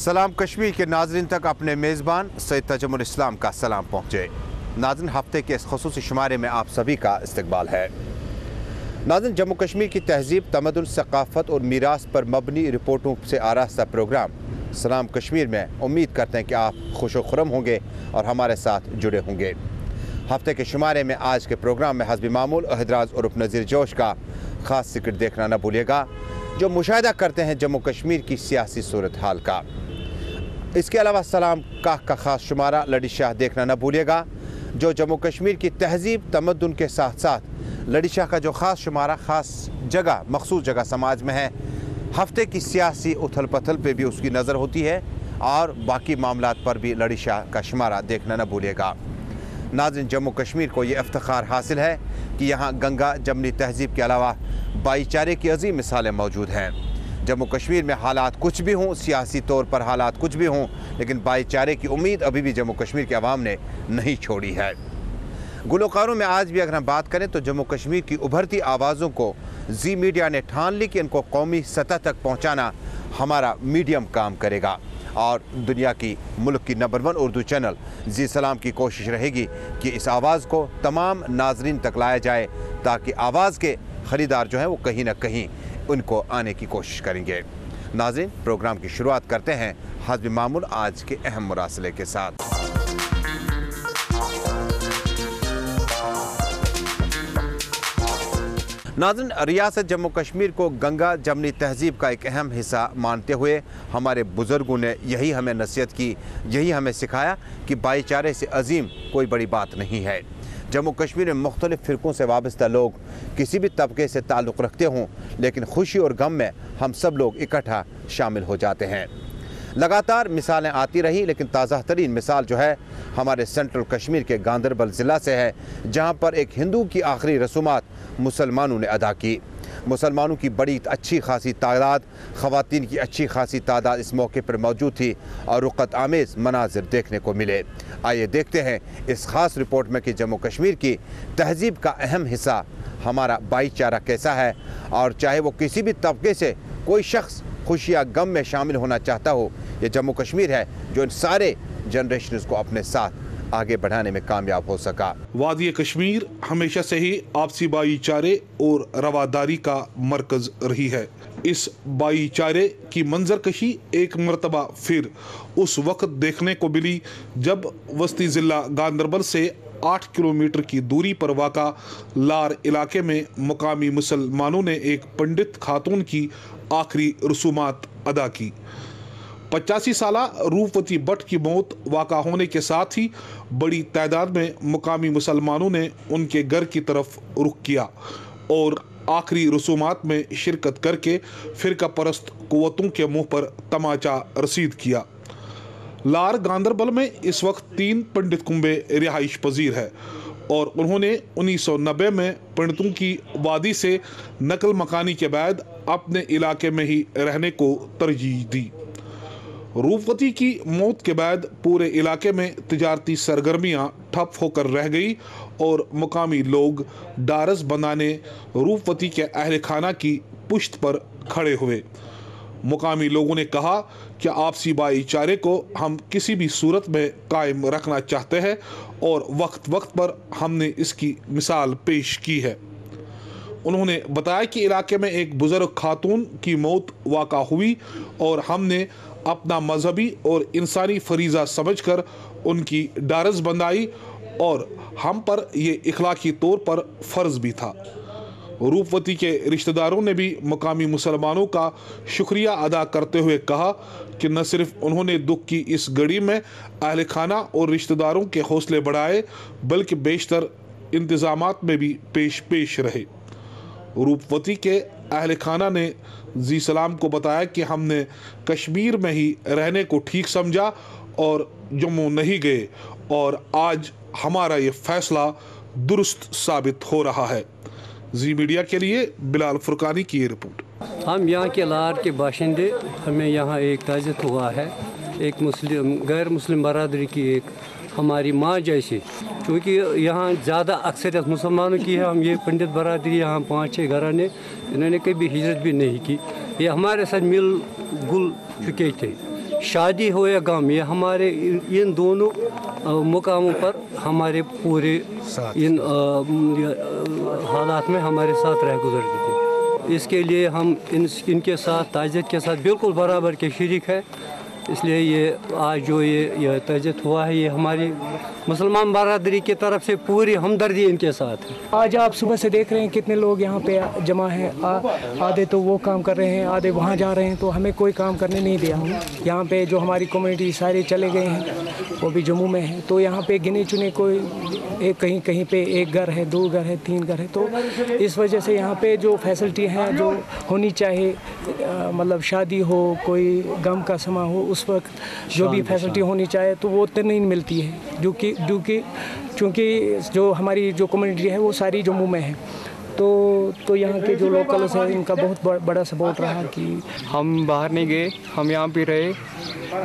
सलाम कश्मीर के नाज़रीन तक अपने मेज़बान सैयद तजमुल इस्लाम का सलाम पहुँचे। नाज़रीन, हफ्ते के इस ख़ुसूसी शुमारे में आप सभी का इस्तकबाल है। नाज़रीन, जम्मू कश्मीर की तहज़ीब, तमद्दुन, सक़ाफ़त और मीरास पर मबनी रिपोर्टों से आरास्ता प्रोग्राम सलाम कश्मीर में उम्मीद करते हैं कि आप खुश व खुर्रम होंगे और हमारे साथ जुड़े होंगे। हफ्ते के शुमारे में आज के प्रोग्राम में हस्ब मामूल अहदराज और नज़ीर जोश का ख़ास जिक्र देखना न भूलिएगा, जो मुशाहिदा करते हैं जम्मू कश्मीर की सियासी सूरत हाल का। इसके अलावा सलाम का ख़ास शुमारा लड़ी शाह देखना न भूलिएगा, जो जम्मू कश्मीर की तहज़ीब, तमद्दुन के साथ साथ लड़ी शाह का जो ख़ास शुमारा ख़ास जगह, मखसूस जगह समाज में है। हफ्ते की सियासी उथल पथल पे भी उसकी नज़र होती है और बाकी मामलात पर भी लड़ी शाह का शुमारा देखना न भूलिएगा। नाज़रीन, जम्मू कश्मीर को ये इफ्तिखार हासिल है कि यहाँ गंगा जमनी तहज़ीब के अलावा भाईचारे की अजीम मिसालें मौजूद हैं। जम्मू कश्मीर में हालात कुछ भी हों, सियासी तौर पर हालात कुछ भी हों, लेकिन भाईचारे की उम्मीद अभी भी जम्मू कश्मीर के अवाम ने नहीं छोड़ी है। गुलकारों में आज भी अगर हम बात करें तो जम्मू कश्मीर की उभरती आवाज़ों को जी मीडिया ने ठान ली कि इनको कौमी सतह तक पहुँचाना हमारा मीडियम काम करेगा और दुनिया की मुल्क की नंबर 1 उर्दू चैनल जी सलाम की कोशिश रहेगी कि इस आवाज़ को तमाम नाजरीन तक लाया जाए, ताकि आवाज़ के ख़रीदार जो हैं वो कहीं ना कहीं उनको आने की कोशिश करेंगे। नाज़रीन, प्रोग्राम की शुरुआत करते हैं हस्ब मामूल आज के अहम मुरासले के साथ। नाज़रीन, रियासत जम्मू कश्मीर को गंगा जमनी तहज़ीब का एक अहम हिस्सा मानते हुए हमारे बुज़ुर्गों ने यही हमें नसीहत की, यही हमें सिखाया कि भाईचारे से अजीम कोई बड़ी बात नहीं है। जम्मू कश्मीर में मुख्तलिफ़ फ़िरक़ों से वाबस्ता लोग किसी भी तबके से ताल्लुक़ रखते हों, लेकिन खुशी और गम में हम सब लोग इकट्ठा शामिल हो जाते हैं। लगातार मिसालें आती रही, लेकिन ताज़ा तरीन मिसाल जो है हमारे सेंट्रल कश्मीर के गांदरबल ज़िला से है, जहां पर एक हिंदू की आखिरी रसूमात मुसलमानों ने अदा की। मुसलमानों की बड़ी अच्छी खासी तादाद, ख़वातीन की अच्छी खासी तादाद इस मौके पर मौजूद थी और रुक़त आमेज़ मनाज़िर देखने को मिले। आइए देखते हैं इस ख़ास रिपोर्ट में कि जम्मू कश्मीर की तहज़ीब का अहम हिस्सा हमारा भाईचारा कैसा है, और चाहे वो किसी भी तबके से कोई शख्स खुशी या गम में शामिल होना चाहता हो, ये जम्मू कश्मीर है जो इन सारे जनरेशन्स को अपने साथ आगे बढ़ाने में कामयाब हो सका। वादी कश्मीर हमेशा से ही आपसी भाईचारे और रवादारी का मरकज रही है। इस भाईचारे की मंजरकशी एक मरतबा फिर उस वक्त देखने को मिली जब वस्ती ज़िला गांदरबल से 8 किलोमीटर की दूरी पर वाक़ा लार इलाके में मुकामी मुसलमानों ने एक पंडित खातून की आखिरी रसूमात अदा की। 85 साला रूपवती भट्ट की मौत वाक़ा होने के साथ ही बड़ी तादाद में मुकामी मुसलमानों ने उनके घर की तरफ रुख किया और आखिरी रसूमात में शिरकत करके फ़िरका परस्त क़ुव्वतों के मुँह पर तमाचा रसीद किया। लार गांदरबल में इस वक्त 3 पंडित कुंबे रिहाइश पजीर है और उन्होंने 1990 में पंडितों की वादी से नकल मकानी के बाद अपने इलाके में ही रहने को तरजीह दी। रूपवती की मौत के बाद पूरे इलाके में तिजारती सरगर्मियां ठप होकर रह गई और मुकामी लोग डारस बनाने रूपवती के अहल खाना की पुश्त पर खड़े हुए। मुकामी लोगों ने कहा कि आपसी भाईचारे को हम किसी भी सूरत में कायम रखना चाहते हैं और वक्त वक्त पर हमने इसकी मिसाल पेश की है। उन्होंने बताया कि इलाके में एक बुजुर्ग खातून की मौत वाक़ा हुई और हमने अपना मजहबी और इंसानी फरीज़ा समझकर उनकी डारस बंधाई और हम पर यह इखलाकी तौर पर फ़र्ज़ भी था। रूपवती के रिश्तेदारों ने भी मुकामी मुसलमानों का शुक्रिया अदा करते हुए कहा कि न सिर्फ उन्होंने दुख की इस घड़ी में अहल खाना और रिश्तेदारों के हौसले बढ़ाए, बल्कि बेशतर इंतज़ामात में भी पेश रहे। रूपवती के अहल खाना ने जी सलाम को बताया कि हमने कश्मीर में ही रहने को ठीक समझा और जम्मू नहीं गए और आज हमारा ये फ़ैसला दुरुस्त साबित हो रहा है। जी मीडिया के लिए बिलाल फुरकानी की ये रिपोर्ट। हम यहाँ के लार के बाशिंदे, हमें यहाँ एक ताज़ियत हुआ है, एक गैर मुस्लिम बरादरी की एक हमारी माँ जैसी, क्योंकि यहाँ ज़्यादा अक्सरियत मुसलमानों की है। हम ये पंडित बरादरी यहाँ 5-6 घराने, इन्होंने कभी हिजरत भी नहीं की, ये हमारे साथ मिल गुल चुके थे। شادی ہو یا غم، یہ ہمارے ان دونوں مقاموں پر ہمارے پورے ان حالات میں ہمارے ساتھ رہ گزرتے تھے. اس کے لیے ہم ان کے ساتھ تعزیت کے ساتھ بالکل برابر کے شریک ہیں. اس لیے یہ آج جو یہ تعزیت ہوا ہے، یہ ہماری مسلمان برادری کی طرف سے پوری ہمدردی ان کے ساتھ ہے. آج آپ صبح سے دیکھ رہے ہیں کتنے لوگ یہاں پہ جمع ہیں. آدھے تو وہ کام کر رہے ہیں، آدھے وہاں جا رہے ہیں، تو ہمیں کوئی کام کرنے نہیں دیا. یہاں پہ جو ہماری کمیونٹی سارے چلے گئے ہیں، وہ بھی جموں میں ہیں. تو یہاں پہ گنے چنے کوئی کہیں پہ ایک گھر ہے، 2 گھر ہے، 3 گھر ہے. تو اس وجہ سے یہاں پہ جو فیسلٹی ہیں جو ہونی چاہیے، مطلب شادی ہو، کوئی غم کا سما ہو، اس وقت جو بھی فیسلٹی ہونی چاہیے تو وہ تو نہیں ملتی ہے. چونکہ جو ہماری جو کمیونٹی ہے وہ ساری جموں میں ہے. تو یہاں کے جو لوکلز ہیں ان کا بہت بڑا سپورٹ رہا کہ ہم باہر نہیں گئے، ہم یہاں پہ رہے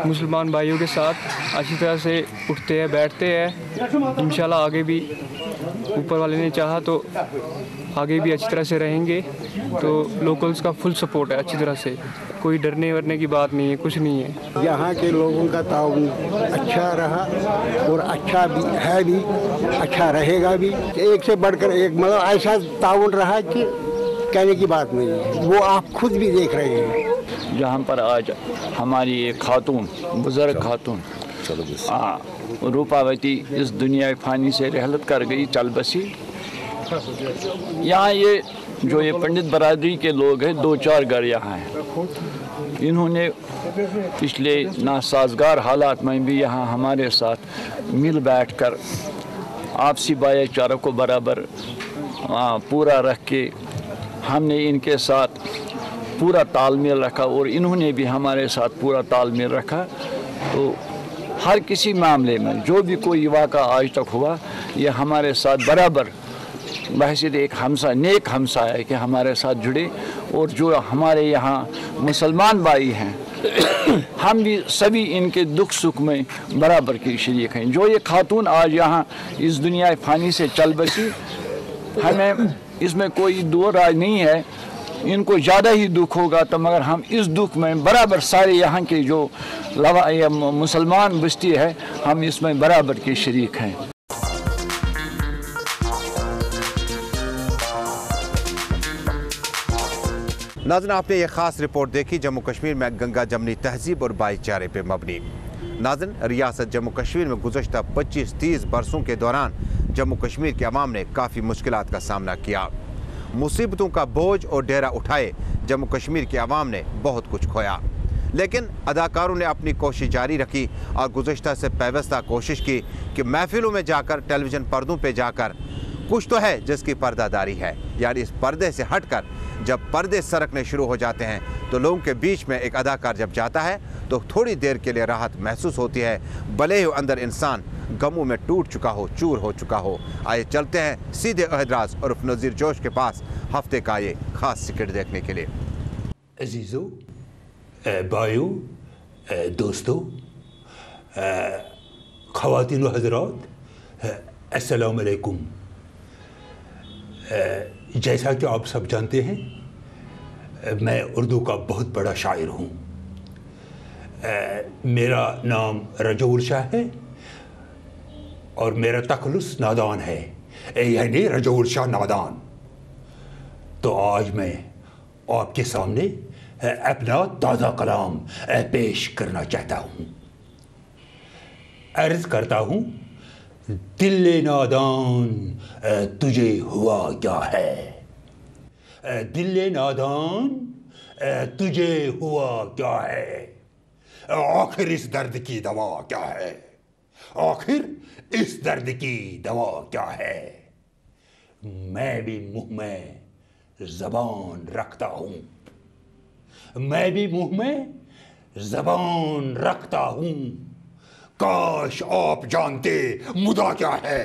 مسلمان بھائیوں کے ساتھ. اچھی طرح سے اٹھتے ہیں، بیٹھتے ہیں. انشاءاللہ آگے بھی اوپر والے نے چاہا تو آگے بھی اچھی طرح سے رہیں گے. تو لوکلز کا فل سپورٹ ہے اچھی طرح سے، کوئی ڈرنے ورنے کی بات نہیں ہے، کچھ نہیں ہے. یہاں کے لوگوں کا تعاون اچھا رہا اور اچھا بھی ہے، بھی اچھا رہے گا بھی. ایک سے بڑھ کر ایک، مطلب ایسا تعاون رہا کہ کہنے کی بات نہیں ہے. وہ آپ خود بھی دیکھ رہے ہیں. جہاں پر آج ہماری ایک خاتون، بزرگ خاتون روپاوتی اس دنیا فانی سے رحلت کر گئی، چل بسی. یہاں یہ پنڈت برادری کے لوگ ہیں، 2-4 گھر یہاں ہیں. انہوں نے پچھلے ناسازگار حالات میں بھی یہاں ہمارے ساتھ مل بیٹھ کر آپسی بھائی چارہ کو برابر پورا رکھ کے ہم نے ان کے ساتھ پورا تال میل رکھا اور انہوں نے بھی ہمارے ساتھ پورا تال میل رکھا. تو ہر کسی معاملے میں جو بھی کوئی واقعہ آج تک ہوا، یہ ہمارے ساتھ برابر بحثیت ایک نیک ہمسا ہے کہ ہمارے ساتھ جڑے. اور جو ہمارے یہاں مسلمان بھائی ہیں، ہم بھی سبھی ان کے دکھ سکھ میں برابر کی شریک ہیں. جو یہ خاتون آج یہاں اس دنیا فانی سے چل بسی، ہمیں اس میں کوئی دو رائے نہیں ہے. ان کو زیادہ ہی دکھ ہوگا تو مگر ہم اس دکھ میں برابر سارے یہاں کے جو مسلمان بستی ہے، ہم اس میں برابر کے شریک ہیں. ناظرین، آپ نے یہ خاص رپورٹ دیکھی جموں کشمیر میں گنگا جمنی تہذیب اور بھائی چارے پہ مبنی. ناظرین، ریاست جموں کشمیر میں گزشتہ 25-30 برسوں کے دوران جموں کشمیر کے عوام نے کافی مشکلات کا سامنا کیا. مصیبتوں کا بوجھ اور ڈیرا اٹھائے جموں کشمیر کے عوام نے بہت کچھ کھویا. لیکن اداکاروں نے اپنی کوشش جاری رکھی اور گزشتہ سے پیوستہ کوشش کی کہ محفلوں میں جا کر، ٹیلی ویژن پردوں پہ جا کر کچھ تو ہے جس کی پردہ داری ہے. یعنی اس پردے سے ہٹ کر جب پردے سرکنے شروع ہو جاتے ہیں تو لوگوں کے بیچ میں ایک اداکار جب جاتا ہے تو تھوڑی دیر کے لیے راحت محسوس ہوتی ہے، بھلے ہی اندر انسان غموں میں ٹوٹ چکا ہو، چور ہو چکا ہو. آئے چلتے ہیں سیدھے عہدراز عرف نذیر جوش کے پاس ہفتے کا یہ خاص سکٹ دیکھنے کے لیے. عزیزو، بھائیو، دوستو، خواتین و حضرات، السلام علیکم. جیسا کہ آپ سب جانتے ہیں، میں اردو کا بہت بڑا شاعر ہوں. میرا نام رجو الشاہ ہے اور میرا تخلص نادان ہے، یعنی رجو الشاہ نادان. تو آج میں آپ کے سامنے اپنا تازہ کلام پیش کرنا چاہتا ہوں. عرض کرتا ہوں، دل نادان تجھے ہوا کیا ہے، دل نادان تجھے ہوا کیا ہے، آخر اس درد کی دوا کیا ہے، آخر اس درد کی دوا کیا ہے. میں بھی منہ میں زبان رکھتا ہوں، میں بھی منہ میں زبان رکھتا ہوں. کاش آپ جانتے مدعا کیا ہے،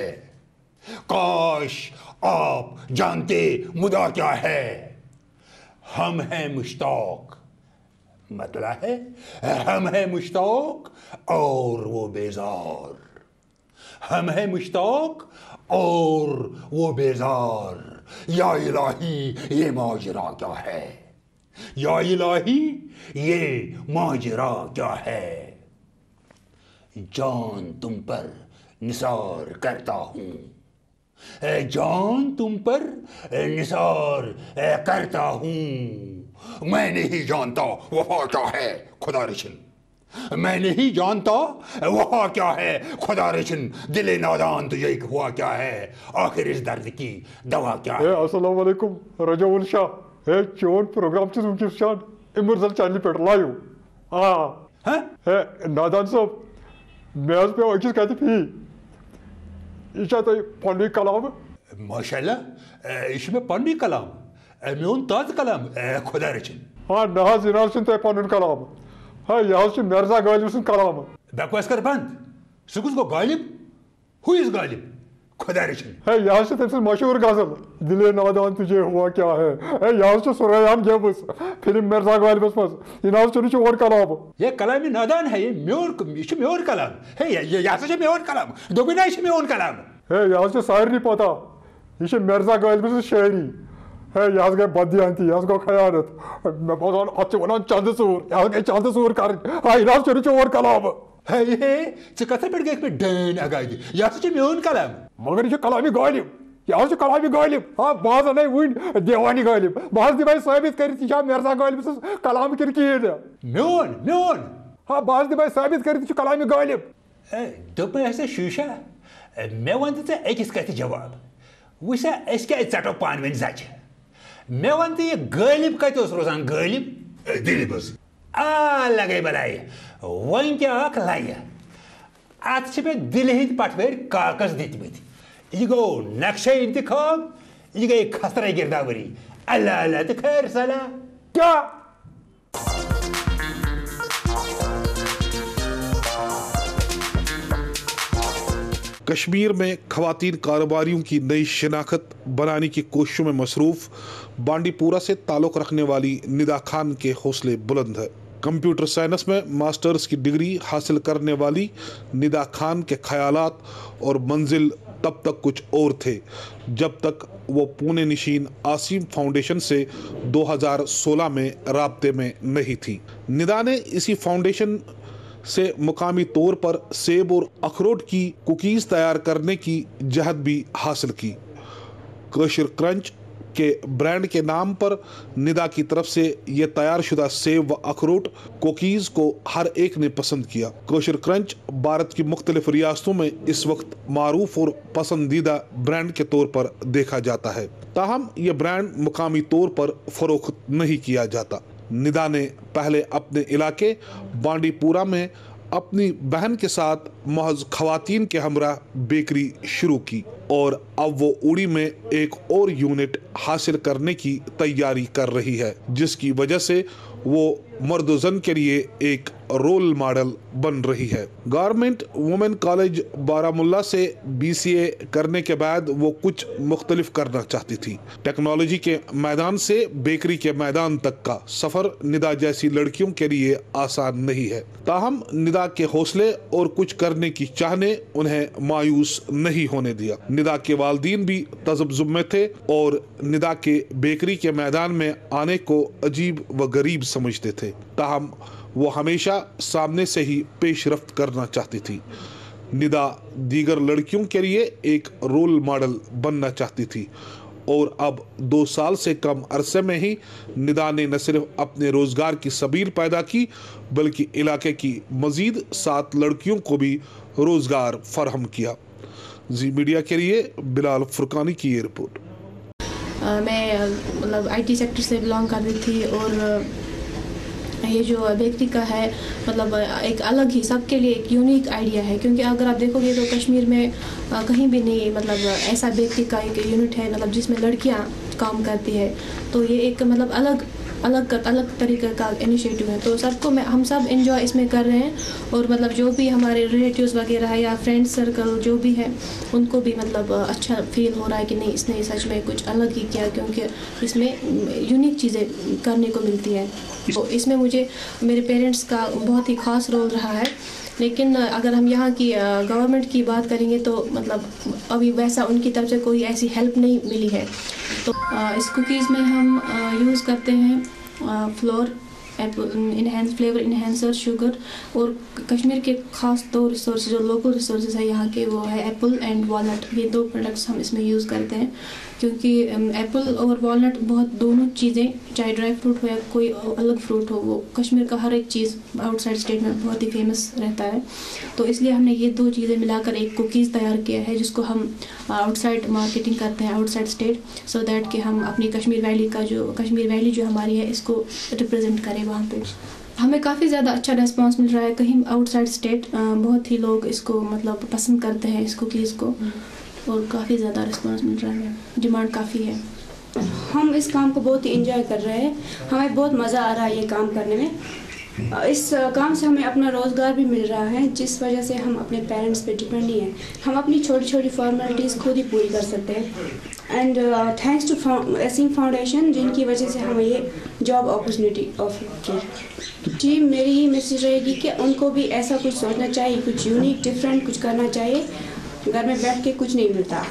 کاش آپ جانتے مدعا کیا ہے. ہم ہیں مشتاق، مطلب ہے ہم ہیں مشتاق اور وہ بیزار، ہم ہیں مشتاق اور وہ بیزار. یا الہی یہ ماجرا کیا ہے، या इलाही ये माजरा क्या है। जान तुम पर निसार करता हूँ, जान तुम पर निसार करता हूँ। मैं नहीं जानता वफा क्या है खुदा रचिन, मैं नहीं जानता वफा क्या है खुदा रचिन। दिले नादान तुझे हुआ क्या है, आखिर इस दर्द की दवा क्या है। अस्सलाम वालेकुम रजौल शाह हे चोन प्रोग्राम चे तुमच्यान इमर्जल चॅनल पेट लाईव्ह हाँ? हे नादान साहब मैं आज पे अकिस कहती थी इच्छा तो फनी कलाम माशाल्लाह इसमें पन्नी कलाम म्यून ताज कलाम खुदा रचिन। हाँ नहा जिनाल सुन तो फन कलाम हाँ यहाँ से मिर्जा गालिब सुन कलाम बकवास कर बंद। सुकुस को गालिब हु इज गालिब खुदा रचिन। है यहाँ से तब से मशहूर गजल दिले नादान तुझे हुआ क्या है यहाँ से सुरैयान गेबस फिल्म मिर्जा गालिबस मस यहाँ से नीचे और कलाम ये कलाम नादान है, ये म्योर कलाम है, ये यहाँ से म्योर कलाम दोबिना इसे म्योर कलाम है यहाँ से शायर नहीं पता ये मिर्जा गालिबस शायरी है यहाँ से बदी आंटी यहाँ से खयानत मैं बहुत अच्छे बना चंद सूर यहाँ के चंद सूर कर हाँ यहाँ से नीचे और कलाम है ये कथा पड़ गया डन आगे यहाँ से म्योन कलाम मगर ये कलामी गालिब यहाँ से कलामी गालिब हाँ बाज नहीं वही देवानी गालिब बाज दिवाई साबित करी थी मिर्जा गालिब से कलाम किरकीद म्योन हाँ बाज दिवाई साबित करी थी कलामी गालिब दोपहर ऐसे शीशा मैं वनते अकिस कथ जवाब वसा क्या चटो पान वन जच मैं वनते ये गालिब कत रोजान गालिब दिल बस आ लगे बलाई वन क्या लाई अत दिल हंद पटवर कागज दितमत यह गो नक्शे इंतखाब यह गई खतरा गिरदावरी अल्लाह अल्लाह तो खैर सला क्या कश्मीर में खवातीन कारोबारियों की नई शिनाख्त बनाने की कोशिशों में मसरूफ बांडीपुरा से ताल्लुक़ रखने वाली निदा खान के हौसले बुलंद है। कंप्यूटर साइंस में मास्टर्स की डिग्री हासिल करने वाली निदा खान के ख्यालात और मंजिल तब तक कुछ और थे जब तक वो पुणे नशीन आसिम फाउंडेशन से 2016 में राब्ते में नहीं थी। निदा ने इसी फाउंडेशन से मुकामी तौर पर सेब और अखरोट की कुकीज़ तैयार करने की जहद भी हासिल की। कशर क्रंच के ब्रांड के नाम पर निदा की तरफ से ये तैयार शुदा सेब व अखरोट कुकीज़ को हर एक ने पसंद किया। कशर क्रंच भारत की मुख्तलिफ रियासतों में इस वक्त मारूफ और पसंदीदा ब्रांड के तौर पर देखा जाता है, ताहम यह ब्रांड मुकामी तौर पर फरोख्त नहीं किया जाता। निदा ने पहले अपने इलाके बांडीपुरा में अपनी बहन के साथ महज खवातीन के हमरा बेकरी शुरू की और अब वो उड़ी में एक और यूनिट हासिल करने की तैयारी कर रही है, जिसकी वजह से वो मर्द ज़न के लिए एक रोल मॉडल बन रही है। गवर्नमेंट वुमेन कॉलेज बारामुल्ला से BCA करने के बाद वो कुछ मुख्तलिफ करना चाहती थी। टेक्नोलॉजी के मैदान से बेकरी के मैदान तक का सफ़र निदा जैसी लड़कियों के लिए आसान नहीं है, ताहम निदा के हौसले और कुछ करने की चाह ने उन्हें मायूस नहीं होने दिया। निदा के वालिदीन भी तजब्जुब में थे और निदा के बेकरी के मैदान में आने को अजीब व गरीब समझते थे, ताहम वो हमेशा सामने से ही पेशरफ्त करना चाहती थी। निदा दीगर लड़कियों के लिए एक रोल मॉडल बनना चाहती थी और अब 2 साल से कम अरसे में ही निदा ने न सिर्फ अपने रोज़गार की सबील पैदा की बल्कि इलाके की मज़ीद 7 लड़कियों को भी रोज़गार फराहम किया। जी मीडिया के लिए बिलाल फुरकानी की ये रिपोर्ट। मैं मतलब IT सेक्टर से बिलोंग कर रही थी और ये जो बेकरी का है मतलब एक अलग ही सबके लिए एक यूनिक आइडिया है, क्योंकि अगर आप देखोगे तो कश्मीर में कहीं भी नहीं मतलब ऐसा बेकरी का एक यूनिट है मतलब जिसमें लड़कियां काम करती है। तो ये एक मतलब अलग तरीके का इनिशिएटिव है, तो सबको हम सब एंजॉय इसमें कर रहे हैं और मतलब जो भी हमारे रिलेटिव्स वगैरह है या फ्रेंड सर्कल जो भी है उनको भी मतलब अच्छा फील हो रहा है कि नहीं इसने सच में कुछ अलग ही किया, क्योंकि इसमें यूनिक चीज़ें करने को मिलती हैं। तो इसमें मुझे मेरे पेरेंट्स का बहुत ही ख़ास रोल रहा है। लेकिन अगर हम यहाँ की गवर्नमेंट की बात करेंगे तो मतलब अभी वैसा उनकी तरफ से कोई ऐसी हेल्प नहीं मिली है। तो इस कुकीज़ में हम यूज़ करते हैं फ्लोर, फ्लेवर इन्हेंसर, शुगर, और कश्मीर के ख़ास 2 रिसोर्स जो लोकल रिसोर्स है यहाँ के, वो है एप्पल एंड वॉलनट। ये 2 प्रोडक्ट्स हम इसमें यूज़ करते हैं, क्योंकि एप्पल और वॉलनट बहुत, दोनों चीज़ें, चाहे ड्राई फ्रूट हो या कोई अलग फ्रूट हो, वो कश्मीर का हर एक चीज़ आउटसाइड स्टेट में बहुत ही फेमस रहता है। तो इसलिए हमने ये 2 चीज़ें मिलाकर एक कुकीज़ तैयार किया है, जिसको हम आउटसाइड मार्केटिंग करते हैं, आउटसाइड स्टेट, सो दैट कि हम अपनी कश्मीर वैली जो हमारी है इसको रिप्रेजेंट करें वहाँ पे। हमें काफ़ी ज़्यादा अच्छा रिस्पांस मिल रहा है, कहीं आउटसाइड स्टेट बहुत ही लोग इसको मतलब पसंद करते हैं इस कुकीज़ को, और काफ़ी ज़्यादा रिस्पांस मिल रहा है, डिमांड काफ़ी है। हम इस काम को बहुत ही एंजॉय कर रहे हैं, हमें बहुत मज़ा आ रहा है ये काम करने में। इस काम से हमें अपना रोज़गार भी मिल रहा है, जिस वजह से हम अपने पेरेंट्स पे डिपेंड नहीं हैं, हम अपनी छोटी छोटी फॉर्मेलिटीज़ खुद ही पूरी कर सकते हैं। एंड थैंक्स टू एसिंग फाउंडेशन, जिनकी वजह से हमें ये जॉब अपॉर्चुनिटी ऑफर की। जी, मेरी ये मैसेज रहेगी कि उनको भी ऐसा कुछ सोचना चाहिए, कुछ यूनिक डिफरेंट कुछ करना चाहिए, घर में बैठ के कुछ नहीं मिलता।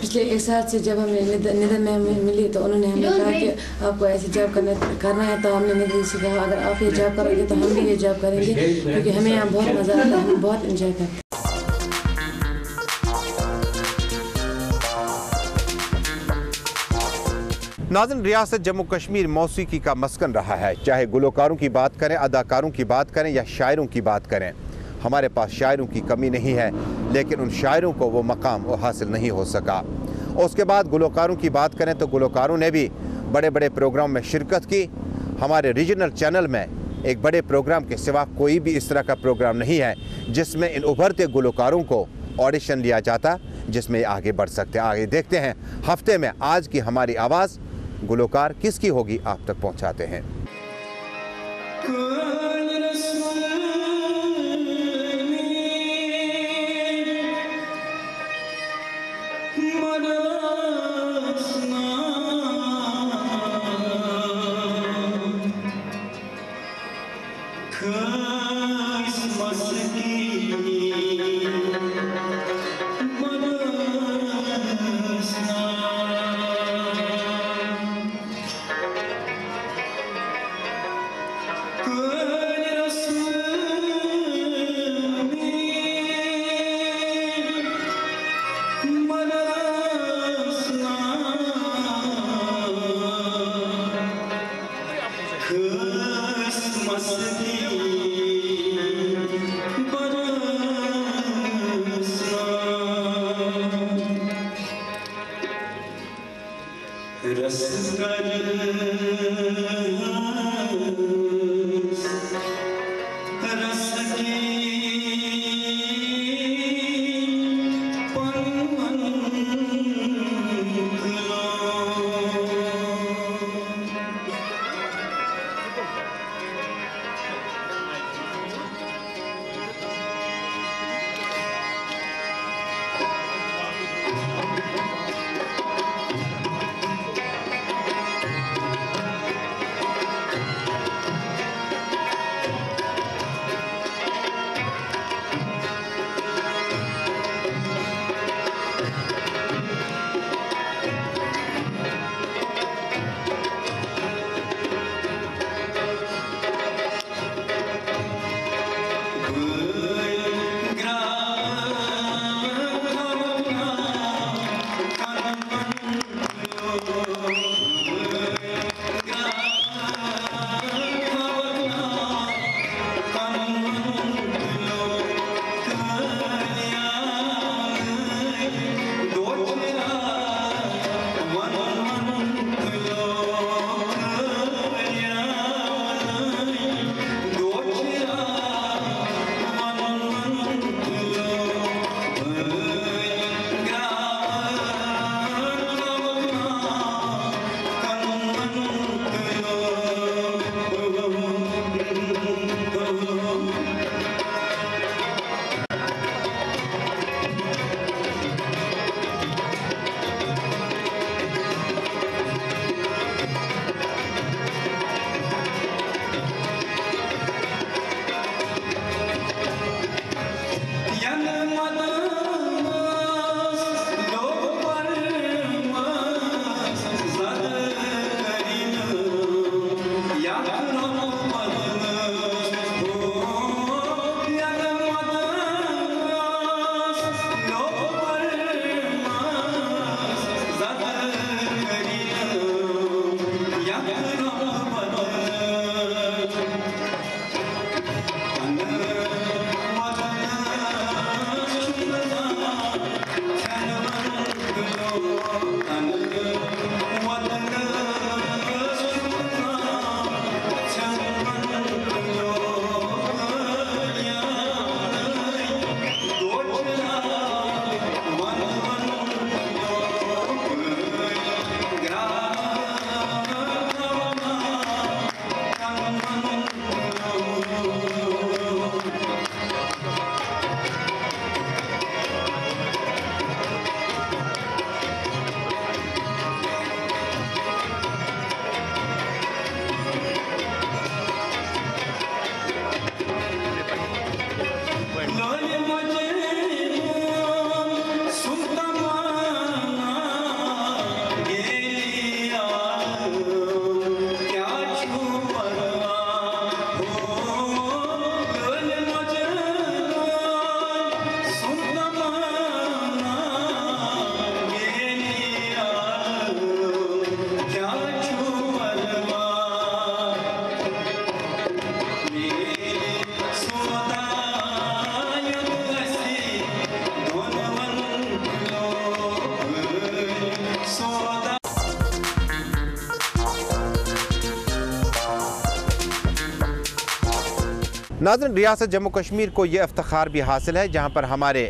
पिछले 1 साल से जब हमें निधन में हमें मिली तो उन्होंने हमें कहा कि आपको ऐसी जॉब करना है, तो हमने निधन से कहा अगर आप ये जॉब करोगे तो हम भी ये जॉब करेंगे, क्योंकि हमें यहाँ बहुत मज़ा आता है, हम बहुत इंजॉय करते हैं। नाज़रीन, रियासत जम्मू कश्मीर मौसीकी का मस्कन रहा है, चाहे गुलकारों की बात करें, अदाकारों की बात करें या शायरों की बात करें। हमारे पास शायरों की कमी नहीं है, लेकिन उन शायरों को वो मकाम वो हासिल नहीं हो सका। और उसके बाद गुलकारों की बात करें तो गुलकारों ने भी बड़े बड़े प्रोग्राम में शिरकत की। हमारे रीजनल चैनल में एक बड़े प्रोग्राम के सिवा कोई भी इस तरह का प्रोग्राम नहीं है जिसमें इन उभरते गुलकारों को ऑडिशन लिया जाता, जिसमें आगे बढ़ सकते। आगे देखते हैं हफ्ते में आज की हमारी आवाज़ गुलकार किसकी होगी, आप तक पहुँचाते हैं। नाज़रीन, रियासत जम्मू कश्मीर को ये इफ्तिखार भी हासिल है जहाँ पर हमारे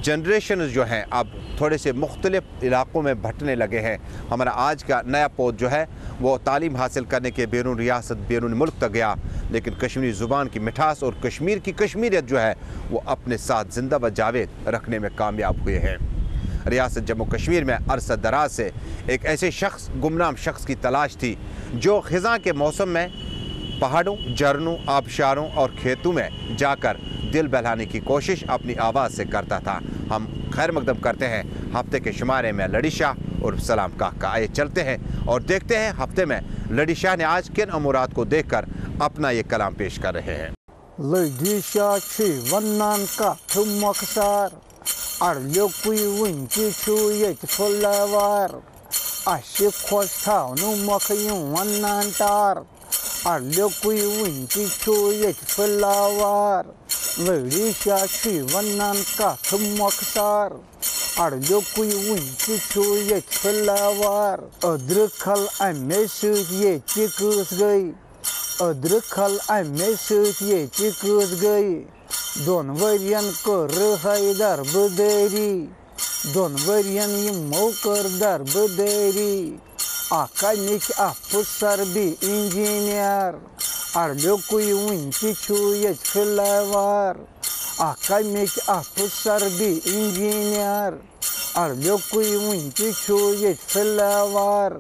जनरेशन जो हैं अब थोड़े से मुख्तलिफ इलाक़ों में बँटने लगे हैं। हमारा आज का नया पौध जो है वो तालीम हासिल करने के बैरून रियासत बैरून मुल्क तक गया, लेकिन कश्मीरी ज़ुबान की मिठास और कश्मीर की कश्मीरियत जो है वो अपने साथ ज़िंदा व जावेद रखने में कामयाब हुए हैं। रियासत जम्मू कश्मीर में अरसा दराज से एक ऐसे शख्स गुमनाम शख्स की तलाश थी जो ख़िज़ां के मौसम में पहाड़ों, झरनों, आबशारों और खेतों में जाकर दिल बहलाने की कोशिश अपनी आवाज़ से करता था। हम खैर मकदम करते हैं हफ्ते के शुमारे में लड़ी शाह और सलाम काका। आइए चलते हैं और देखते हैं हफ्ते में लड़ी शाह ने आज किन अमूरात को देखकर अपना ये कलाम पेश कर रहे हैं। लड़ी शाह छी वन्नान का तुम मकसार अर्लियो कुई विंची छू ये फुलवार आशिक खोज था नु मखयूं वन्नान तार अर्लियो कुई विंची छू ये फुलवार लड़ी शाह छी वन्नान का तुम मकसार अर्लियो कुई विंची छू ये फुलवार अद्रखल अमे सूत ये चिकुस गई अद्रखल अमे सूत ये चिकुस गई दोन वरियन कर हैदर बदेरी दोन वरियन यमो कर दर बदेरी आका निक अफसर भी इंजीनियर अर्लियो कुई विंची छू ये फुलवार आका निक अफसर भी इंजीनियर अर्लियो कुई विंची छू ये फुलवार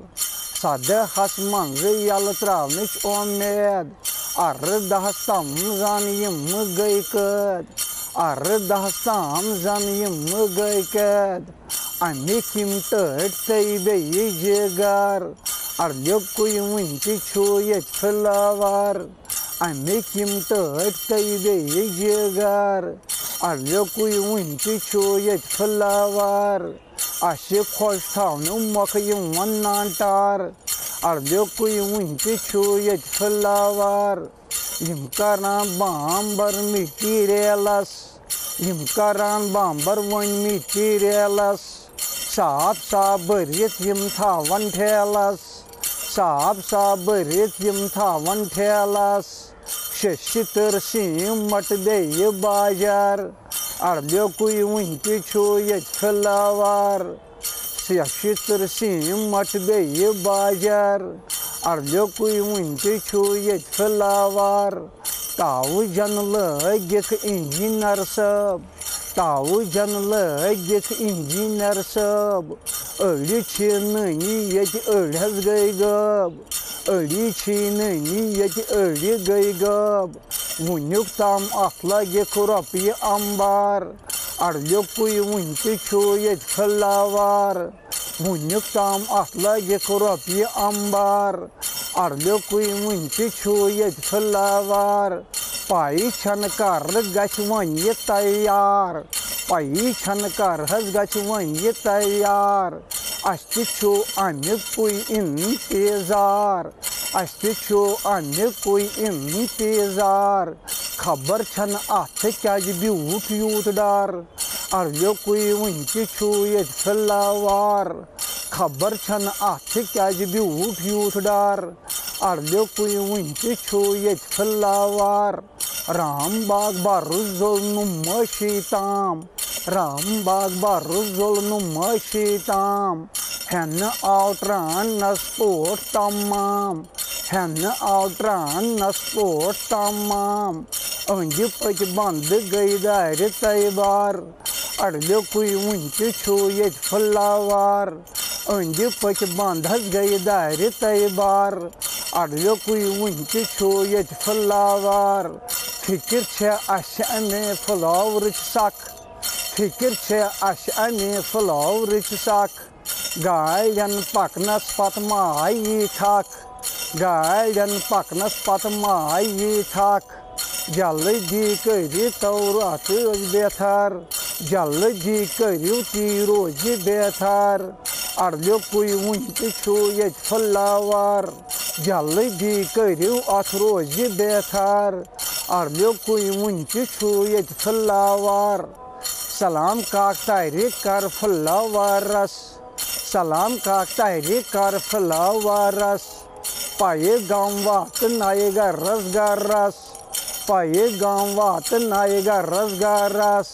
सादे हस मंग यल त्रावनिच उम्मीद अर्दहस्ताम जान यम गई कद अर्दहस्ताम जान यम गई कद अमी किम तट तैबे ये जगार अर्लियो कुई विंची छू ये फुलवार अमी किम तट तैबे ये जगार अर्लियो कुई विंची छू ये फुलवार आशिक खोज थावनु मखयूं वन्नान तार अर्लियो कुई विंची छू ये फुलवार यमकारान बाम्बर मिट्टी रेलस यमकारान बाम्बर वन मिट्टी रेलस साफ साफ बरित यम थावन ठेलस साफ साफ बरित यम थावन ठेलस शशितर सिंह मट दे ये बाजार अर्लियो कुई विंची छू ये फुलवार शशितर सिंह मट दे ये बाजार अर्लियो कुई विंची छू ये फुलवार ताऊ जन लगिक इंजीनियर सब ताऊ जन लगिक इंजीनियर सब अड़ी छी नई ये अड़हस गई गब अड़ी छी नई ये अड़ी गई गब वुनुक ताम अख लगिक रॉपिय अंबार अर्लियो कुई विंची छू ये फुलवार वुनुक ताम अख लगिक रॉपिय अंबार अर्लियो कुई विंची छू ये फुलवार पाई छन कर गछ वन ये तैयार पाई छन कर हस गछ वन ये तैयार अस्ति छू अन्य कोई इंतजार अस्ति छू अन्य कोई इंतजार खबर छन अथ क्या ब्यूट यूट डार अर्लियो कुई विंची छू ये फुलवार खबर छन अथ क्या ब्यूट यूट डार अर्लियो कुई विंची छू ये फुलवार राम बाग बारुजुल नुमशीताम राम बाग बारुजुल नुमशीताम हन आउटरान नस्पोट तमाम हन आउटरान नस्पोट तमाम अंज पच बंद गई दायर तैबार अर्लियो कुई विंची छू ये फुलवार अंज पच बंद गई दायर तैबार अर्लियो कुई विंची छू ये फुलवार फिक्र छे अशअने फुलवर सक फिक्र छे अशअने फुलवर सक गायन पकनस पत माई थक गायन पकनस पत माई थक जल्दी करी तौरात बेथर जल्दी करियो रोज बेथर अर्लियो कुई विंची छू ये फुलवार जल्दी करियो अथ रोज बेथर अर्लियो कुई विंची छू ये फुलवार सलाम काक तायरी कर फुलवारस सलाम काक तायरी कर फुलवारस पाए गाँव वात नाएगा रस गरस पाए गांव वात नाएगा रसगारस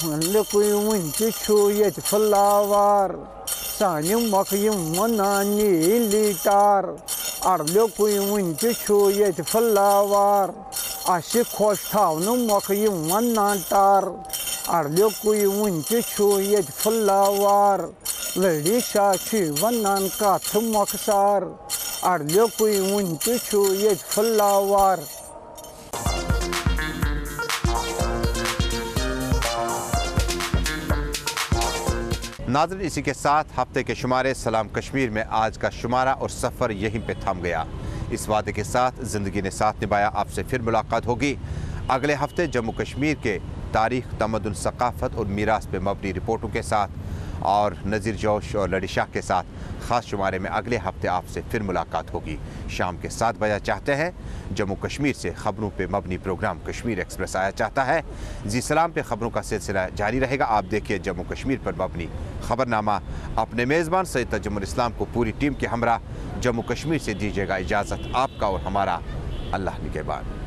लिकुई वंच छु यत फ्लावर सानि मखयम नानी लीटर और लिकुई वंच छु यत फ्लावर अशि खोश थावनु मखयम नाटर और लिकुई वंच छु यत फ्लावर लड़ी शाची वनान काथ मखसार और लिकुई वंच छु यत फ्लावर। नाज़रीन, इसी के साथ हफ्ते के शुमारे सलाम कश्मीर में आज का शुमारा और सफ़र यहीं पे थम गया। इस वादे के साथ ज़िंदगी ने साथ निभाया, आपसे फिर मुलाकात होगी अगले हफ्ते जम्मू कश्मीर के तारीख़, तमद्दुन, सक़ाफ़त और मीरास पे मबनी रिपोर्टों के साथ और नज़ीर जोश और लड़ी शाह के साथ ख़ास शुमारे में अगले हफ्ते आपसे फिर मुलाकात होगी। शाम के 7 बजे चाहते हैं जम्मू कश्मीर से ख़बरों पे मबनी प्रोग्राम कश्मीर एक्सप्रेस आया चाहता है। जी सलाम पे ख़बरों का सिलसिला जारी रहेगा। आप देखिए जम्मू कश्मीर पर मबनी ख़बरनामा। अपने मेज़बान सैयद तजुमुल इस्लाम को पूरी टीम के हमरा जम्मू कश्मीर से दीजिएगा इजाज़त। आपका और हमारा अल्लाह निगहबान।